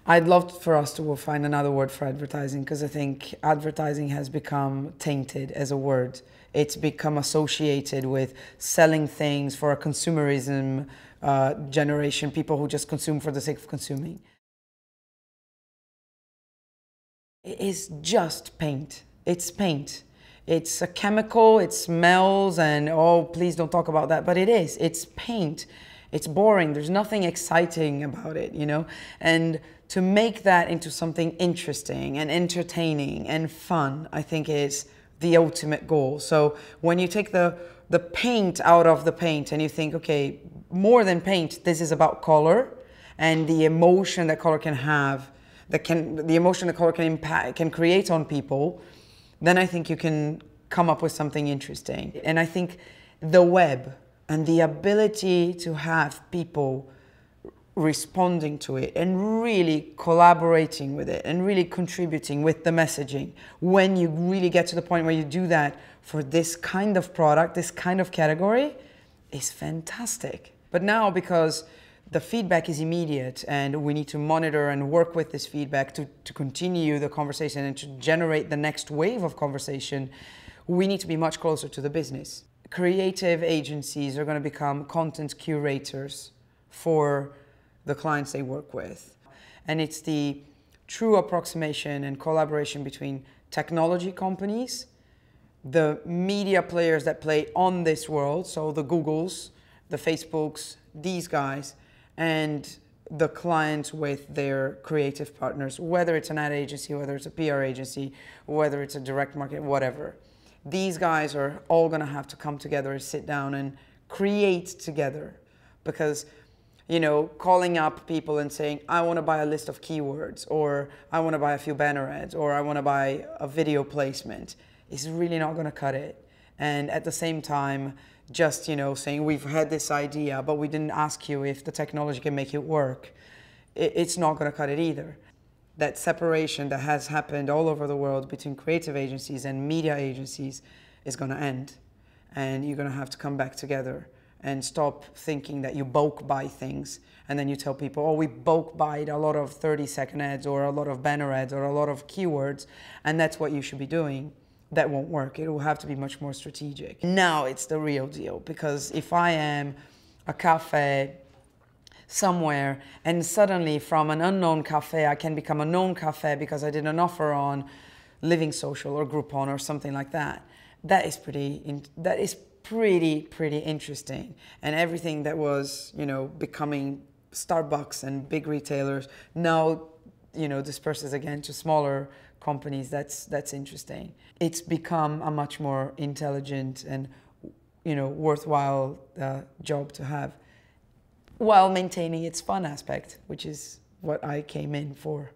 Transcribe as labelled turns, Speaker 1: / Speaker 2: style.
Speaker 1: I'd love for us to find another word for advertising, because I think advertising has become tainted as a word. It's become associated with selling things for a consumerism generation, people who just consume for the sake of consuming. It is just paint. It's paint. It's a chemical, it smells, and oh, please don't talk about that. But it is. It's paint. It's boring. There's nothing exciting about it, you know? And to make that into something interesting and entertaining and fun, I think is the ultimate goal. So when you take the paint out of the paint and you think, okay, more than paint, this is about color and the emotion that color can have, the emotion that color can impact, can create on people, then I think you can come up with something interesting. And I think the web and the ability to have people responding to it and really collaborating with it and really contributing with the messaging, when you really get to the point where you do that for this kind of product, this kind of category, is fantastic. But now, because the feedback is immediate and we need to monitor and work with this feedback to continue the conversation and to generate the next wave of conversation, we need to be much closer to the business. Creative agencies are going to become content curators for the clients they work with. And it's the true approximation and collaboration between technology companies, the media players that play on this world, so the Googles, the Facebooks, these guys, and the clients with their creative partners, whether it's an ad agency, whether it's a PR agency, whether it's a direct market, whatever. These guys are all going to have to come together and sit down and create together, because, you know, calling up people and saying, I want to buy a list of keywords, or I want to buy a few banner ads, or I want to buy a video placement, is really not going to cut it. And at the same time, just, you know, saying we've had this idea, but we didn't ask you if the technology can make it work, it's not going to cut it either. That separation that has happened all over the world between creative agencies and media agencies is going to end. And you're going to have to come back together and stop thinking that you bulk buy things and then you tell people, oh, we bulk buy a lot of 30-second ads or a lot of banner ads or a lot of keywords, and that's what you should be doing. That won't work. It will have to be much more strategic. Now it's the real deal, because if I am a cafe somewhere and suddenly from an unknown cafe I can become a known cafe because I did an offer on Living Social or Groupon or something like that, that is pretty interesting. And everything that was, you know, becoming Starbucks and big retailers now, you know, disperses again to smaller companies. That's interesting. It's become a much more intelligent and, you know, worthwhile job to have, while maintaining its fun aspect, which is what I came in for.